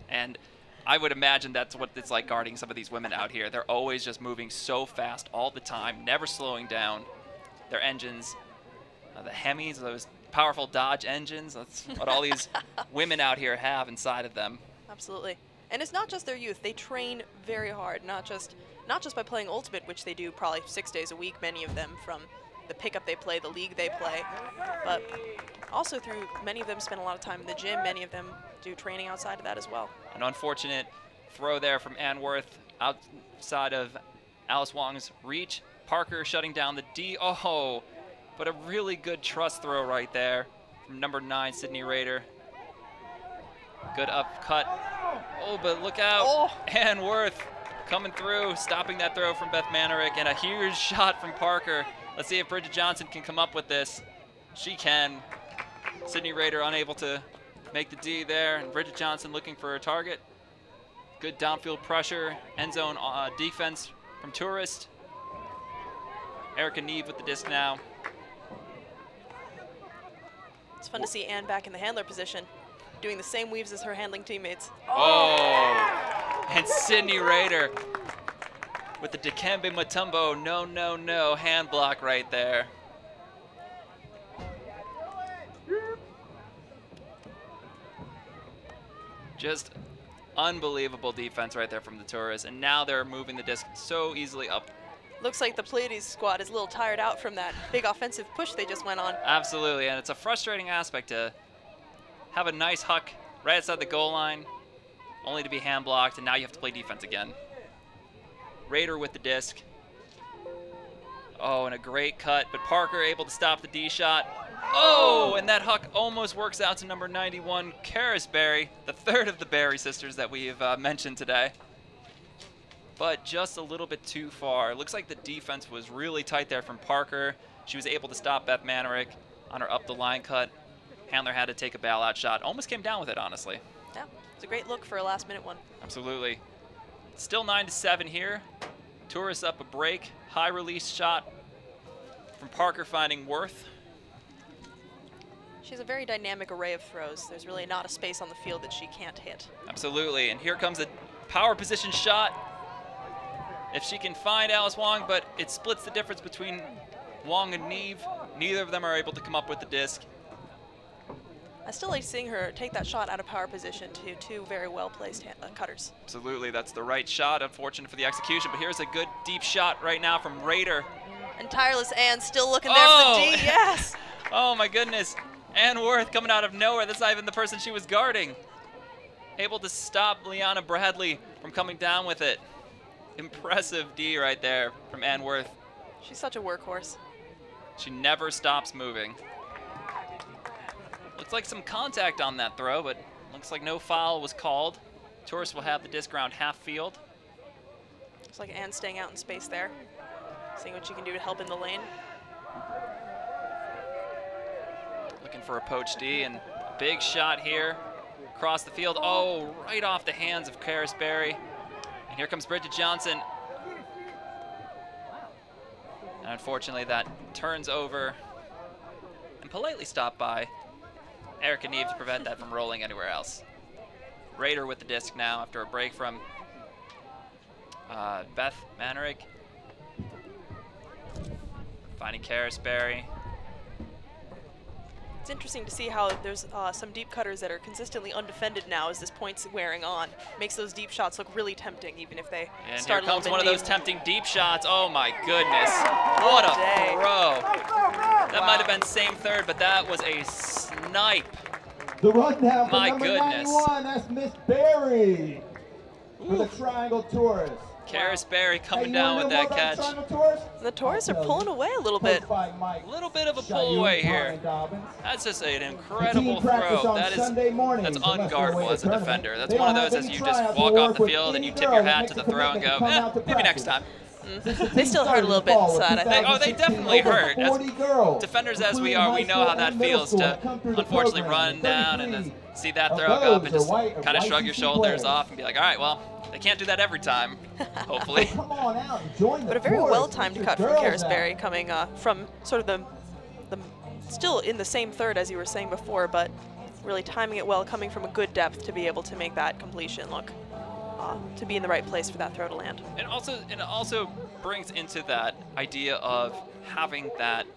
And I would imagine that's what it's like guarding some of these women out here. They're always just moving so fast all the time, never slowing down. Their engines, the Hemis, those powerful Dodge engines, that's what all these women out here have inside of them. Absolutely. And it's not just their youth. They train very hard, not just by playing Ultimate, which they do probably 6 days a week, many of them, from the pickup they play, the league they play, but also through many of them spend a lot of time in the gym. Many of them do training outside of that as well. An unfortunate throw there from Ann Worth outside of Alice Wong's reach. Parker shutting down the D. Oh, but a really good trust throw right there from number 9, Sydney Rader. Good up cut. Oh, but look out. Oh. Ann Worth coming through, stopping that throw from Beth Manerick, and a huge shot from Parker. Let's see if Bridget Johnson can come up with this. She can. Sydney Rader unable to make the D there, and Bridget Johnson looking for a target. Good downfield pressure, end zone defense from Tourist. Erica Neve with the disc now. It's fun to see Ann back in the handler position, doing the same weaves as her handling teammates. Oh, and Sydney Rader with the Dikembe Mutombo no hand block right there. Just unbelievable defense right there from the Tourists, and now they're moving the disc so easily up. Looks like the Pleiades squad is a little tired out from that big offensive push they just went on. Absolutely, and it's a frustrating aspect to have a nice huck right outside the goal line, only to be hand blocked, and now you have to play defense again. Rader with the disc. Oh, and a great cut, but Parker able to stop the D shot. Oh, and that huck almost works out to number 91, Karis Berry, the third of the Berry sisters that we have mentioned today. But just a little bit too far. Looks like the defense was really tight there from Parker. She was able to stop Beth Manerick on her up the line cut. Handler had to take a bailout shot. Almost came down with it, honestly. Yeah, it's a great look for a last minute one. Absolutely. Still 9-7 here. Tourists up a break. High release shot from Parker finding Worth. She has a very dynamic array of throws. There's really not a space on the field that she can't hit. Absolutely, and here comes a power position shot. If she can find Alice Wong, but it splits the difference between Wong and Neve. Neither of them are able to come up with the disc. I still like seeing her take that shot out of power position to 2 very well-placed cutters. Absolutely, that's the right shot. Unfortunate for the execution, but here's a good deep shot right now from Rader. And tireless Ann still looking there for the D, yes! Oh my goodness. Ann Worth coming out of nowhere. That's not even the person she was guarding. Able to stop Liana Bradley from coming down with it. impressive D right there from Ann Worth. She's such a workhorse. She never stops moving. Looks like some contact on that throw, but looks like no foul was called. Tourists will have the disc around half field. Looks like Ann staying out in space there, seeing what she can do to help in the lane. Looking for a poach D, and a big shot here across the field. Oh, right off the hands of Karis Berry. And here comes Bridget Johnson. And unfortunately, that turns over and politely stopped by Erica Neve to prevent that from rolling anywhere else. Raider with the disc now after a break from Beth Manerick. Finding Karis Berry. It's interesting to see how there's some deep cutters that are consistently undefended now as this point's wearing on. Makes those deep shots look really tempting, even if they and start here comes a one of little those bit tempting deep shots. Oh my goodness. What a throw. That might have been same third, but that was a snipe. The rundown for My number goodness. 91, that's Miss Berry for the Triangle Tourists. Karis Berry coming Hey, down you with wanna that know more about catch. Triangle Tourists? The Tourists are I'll tell pulling you. away a little bit. Coached by Mike A little bit of a pull Shayoon away here. Pine Dobbins. That's just an The incredible team practice throw. on That is Sunday mornings that's unless they're away unguardable at as a tournament. defender. That's They one of don't those have as any you just tryouts walk or off work the with field and any you tip girl your that hat makes to the a throw and commitment go, to come out to maybe next practice. time. They still hurt a little bit inside, I think. Oh, they definitely hurt. As defenders as we are, we know how that feels to unfortunately run down and then see that throw go up and just kind of shrug your shoulders off and be like, all right, well, they can't do that every time, hopefully. Come on out and join But a very well-timed cut from Karis Berry coming from sort of the still in the same third as you were saying before, but really timing it well, coming from a good depth to be able to make that completion look to be in the right place for that throw to land. And it also brings into that idea of having that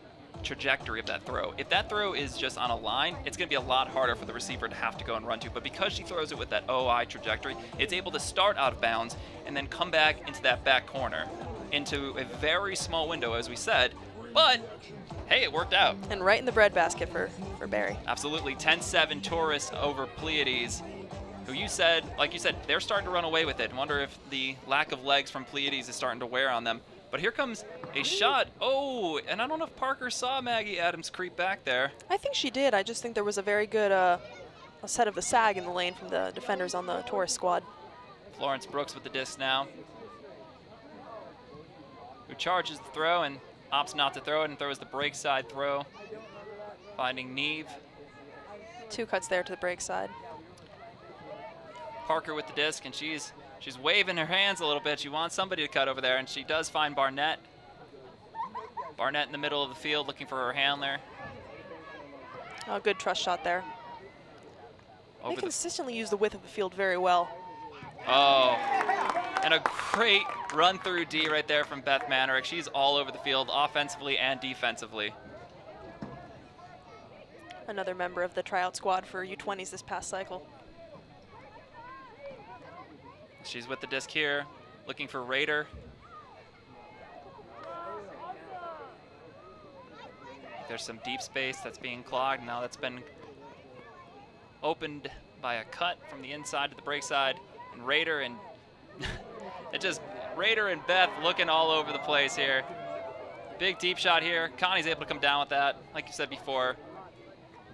trajectory of that throw. If that throw is just on a line, it's going to be a lot harder for the receiver to have to go and run to. But because she throws it with that OI trajectory, it's able to start out of bounds and then come back into that back corner into a very small window, as we said. But hey, it worked out. And right in the breadbasket for Berry. Absolutely. 10-7 Tourists over Pleiades, who like you said, they're starting to run away with it. I wonder if the lack of legs from Pleiades is starting to wear on them. But here comes a shot. Oh, and I don't know if Parker saw Maggie Adams creep back there. I think she did. I just think there was a very good a set of the sag in the lane from the defenders on the Tourist squad. Florence Brooks with the disc now, who charges the throw and opts not to throw it and throws the break side throw, finding Neve. 2 cuts there to the break side. Parker with the disc, and she's waving her hands a little bit. She wants somebody to cut over there, and she does find Barnett. Barnett in the middle of the field looking for her handler. Oh, good trust shot there. They consistently use the width of the field very well. Oh, and a great run through D right there from Beth Manerick. She's all over the field, offensively and defensively. Another member of the tryout squad for U20s this past cycle. She's with the disc here, looking for Raider. There's some deep space that's being clogged. Now that's been opened by a cut from the inside to the break side. And Raider and Raider and Beth looking all over the place here. Big deep shot here. Connie's able to come down with that. Like you said before,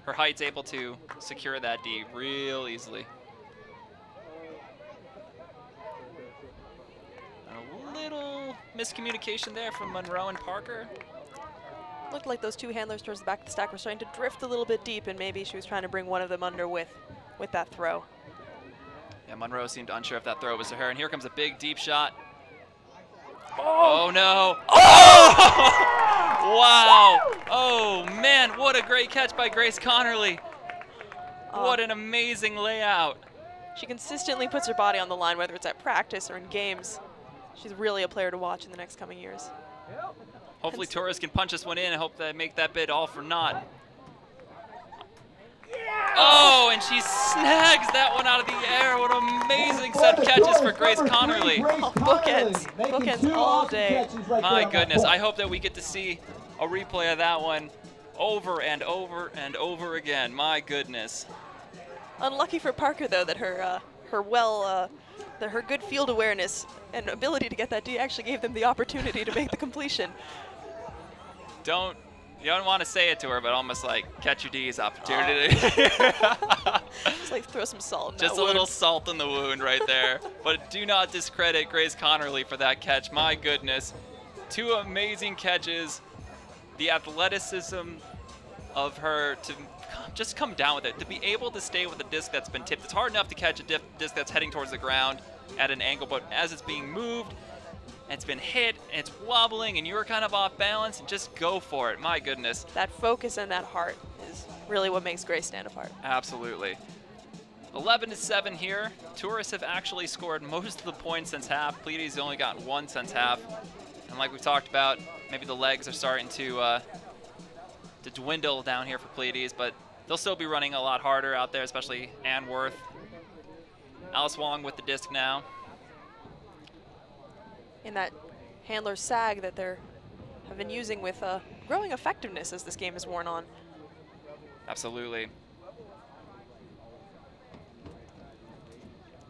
her height's able to secure that D real easily. Little miscommunication there from Monroe and Parker. Looked like those 2 handlers towards the back of the stack were starting to drift a little bit deep, and maybe she was trying to bring one of them under with that throw. Yeah, Monroe seemed unsure if that throw was to her, and here comes a big deep shot. Oh no! Oh! Wow! Oh man, what a great catch by Grace Connerly. What an amazing layout. She consistently puts her body on the line, whether it's at practice or in games. She's really a player to watch in the next coming years. Hopefully Torres can punch this one in and hope that make that bid all for naught. Oh, and she snags that one out of the air. What an amazing set of catches for Grace Connerly. Oh, bookends all day. My goodness, I hope that we get to see a replay of that one over and over and over again. My goodness. Unlucky for Parker, though, that her her good field awareness and ability to get that D actually gave them the opportunity to make the completion. You don't want to say it to her, but almost like catch your D's opportunity. Just like throw some salt in Just that a little wound. salt in the wound right there. But do not discredit Grace Connerly for that catch. My goodness. 2 amazing catches. The athleticism of her to just come down with it. To be able to stay with a disc that's been tipped. It's hard enough to catch a disc that's heading towards the ground at an angle, but as it's being moved, it's been hit, and it's wobbling, and you're kind of off balance, and just go for it. My goodness. That focus and that heart is really what makes Grace stand apart. Absolutely. 11-7 here. Tourists have actually scored most of the points since half. Pleiades only got 1 since half. And like we talked about, maybe the legs are starting to dwindle down here for Pleiades, but they'll still be running a lot harder out there, especially Ann Worth. Alice Wong with the disc now. In that handler sag that they have been using with growing effectiveness as this game has worn on. Absolutely.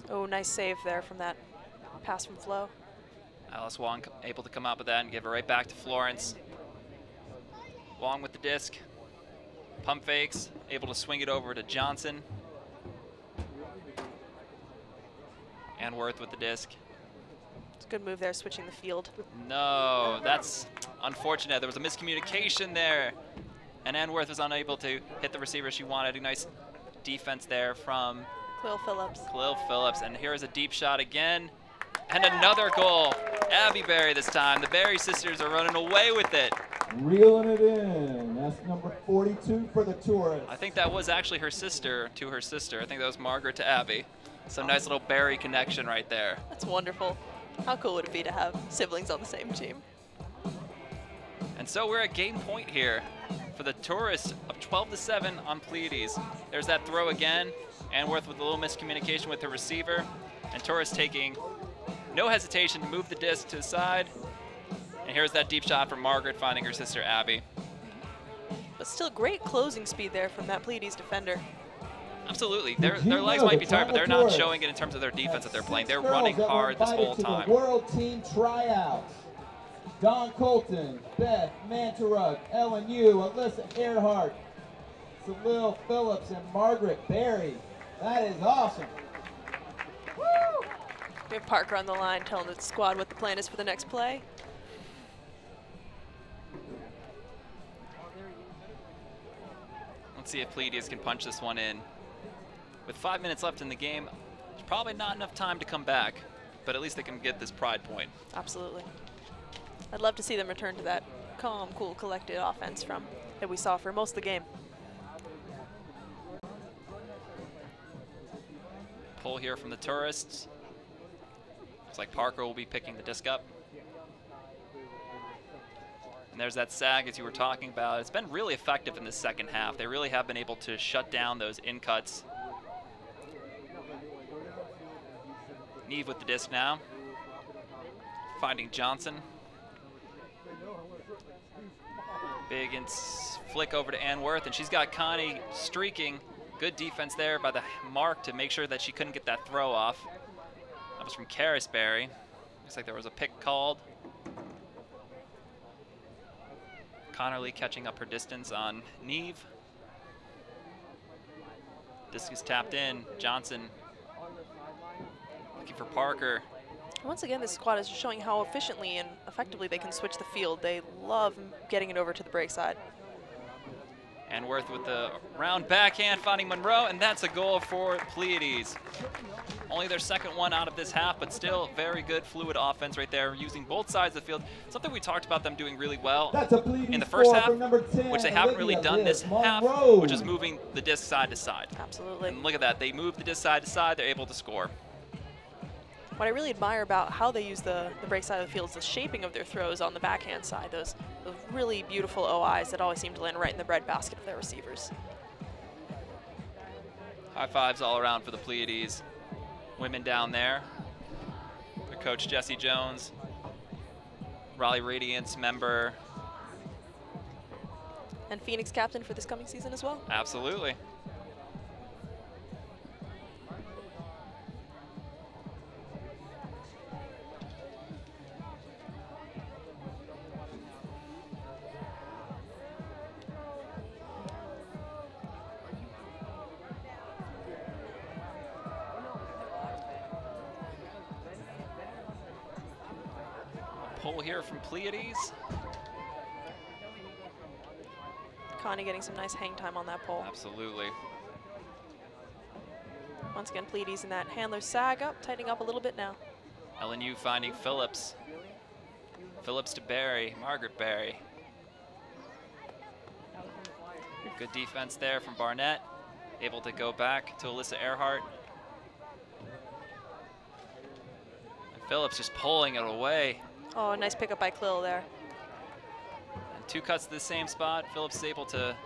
Oh, nice save there from that pass from Flo. Alice Wong able to come up with that and give it right back to Florence. Wong with the disc. Pump fakes, able to swing it over to Johnson. And Worth with the disc. It's a good move there, switching the field. No, that's unfortunate. There was a miscommunication there. And Ann Worth was unable to hit the receiver she wanted. A nice defense there from Khalil Phillips. Khalil Phillips. And here's a deep shot again. And another goal. Abby Berry this time. The Berry sisters are running away with it. Reeling it in. That's number 42 for the Tourists. I think that was actually her sister to her sister. I think that was Margaret to Abby. Some nice little Berry connection right there. That's wonderful. How cool would it be to have siblings on the same team? And so we're at game point here for the Tourists of 12-7 on Pleiades. There's that throw again. Ann Worth with a little miscommunication with her receiver. And Tourists taking no hesitation to move the disc to the side. And here's that deep shot from Margaret finding her sister Abby. But still great closing speed there from that Pleiades defender. Absolutely. Their legs might be tired, but they're not showing it in terms of their defense that they're playing. They're running hard this whole time. World Team Tryouts. Dawn Colton, Beth Mantaruk, Ellen Yu, Alyssa Earhart, Salil Phillips, and Margaret Berry. That is awesome. We have Parker on the line telling the squad what the plan is for the next play. Let's see if Pleiades can punch this one in. With 5 minutes left in the game, there's probably not enough time to come back, but at least they can get this pride point. Absolutely. I'd love to see them return to that calm, cool, collected offense that we saw for most of the game. Pull here from the Tourists. Looks like Parker will be picking the disc up. And there's that sag as you were talking about. It's been really effective in the second half. They really have been able to shut down those in-cuts. Neve with the disc now. Finding Johnson. Big flick over to Ann Worth, and she's got Connie streaking. Good defense there by the mark to make sure that she couldn't get that throw off. That was from Carisberry. Looks like there was a pick called. Connerly catching up her distance on Neve. Disc is tapped in. Johnson looking for Parker. Once again, this squad is just showing how efficiently and effectively they can switch the field. They love getting it over to the break side. And Worth with the round backhand finding Monroe, and that's a goal for Pleiades. Only their second one out of this half, but still very good fluid offense right there, using both sides of the field. Something we talked about them doing really well in the first half, which they haven't really done this half, which is moving the disc side to side. Absolutely. And look at that, they move the disc side to side, they're able to score. What I really admire about how they use the break side of the field is the shaping of their throws on the backhand side. Those really beautiful OIs that always seem to land right in the breadbasket of their receivers. High fives all around for the Pleiades. Women down there. Their coach Jesse Jones, Raleigh Radiance member. And Phoenix captain for this coming season as well. Absolutely. pull here from Pleiades. Connie getting some nice hang time on that pole. Absolutely. Once again, Pleiades in that handler sag up, tightening up a little bit now. LNU finding Phillips. Phillips to Barry, Margaret Barry. Good defense there from Barnett. Able to go back to Alyssa Earhart. And Phillips just pulling it away. Oh, nice pickup by Clill there. And 2 cuts to the same spot. Phillips is able to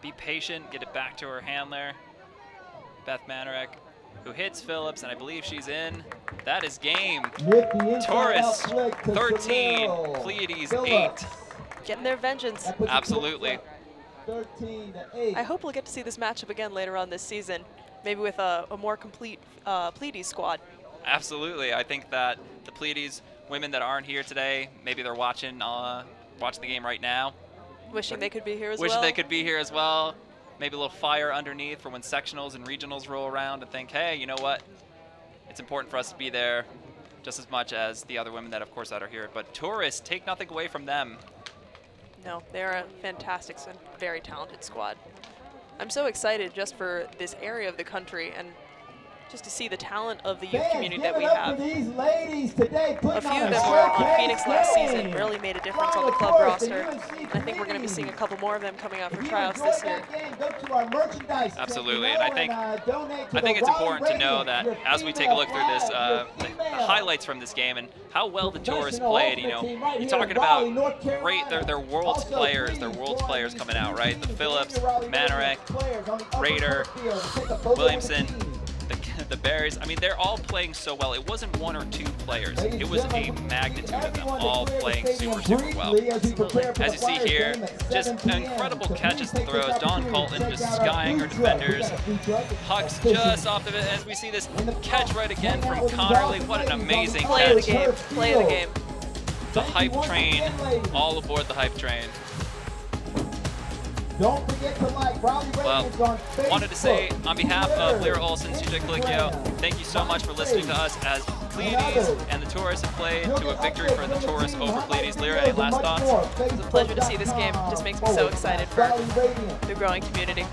be patient, get it back to her handler, Beth Manarek, who hits Phillips, and I believe she's in. That is game. Tourists 13, Pleiades 8. Getting their vengeance. Absolutely. 13-8. I hope we'll get to see this matchup again later on this season, maybe with a more complete Pleiades squad. Absolutely. I think that the Pleiades women that aren't here today, maybe they're watching the game right now. Wishing they could be here as well. Wishing they could be here as well. Maybe a little fire underneath for when sectionals and regionals roll around and think, hey, you know what? It's important for us to be there just as much as the other women that, of course, that are here. But Tourists, take nothing away from them. No, they're a fantastic and very talented squad. I'm so excited just for this area of the country and just to see the talent of the youth community that we have. These ladies today, A few of them were on Phoenix last season, really made a difference on the club roster. And I think we're going to be seeing a couple more of them coming out for tryouts this year. Absolutely, and I think it's important to know that as we take a look through this, the highlights from this game and how well the Tourists played. You know, you're talking about great, they're world's players. They're world's players coming out, right? The Phillips, Manarek, Rader, Williamson, the Berries. I mean, they're all playing so well. It wasn't 1 or 2 players. It was a magnitude of them all playing super, super well. As you see here, just incredible catches and throws. Dawn Colton just skying her defenders. Hucks just off of it as we see this catch right again from Connerly. What an amazing Play of the catch. game. Play of the game. The hype train, all aboard the hype train. Don't forget to like Raleigh Radiance on Facebook. Wanted to say, on behalf of Lyra Olsen, CJ Colicchio, thank you so much for listening to us as Pleiades and the Tourists have played to a victory for the Tourists over Pleiades. Lyra, any last thoughts? It's a pleasure to see this game. It just makes me so excited for the growing community.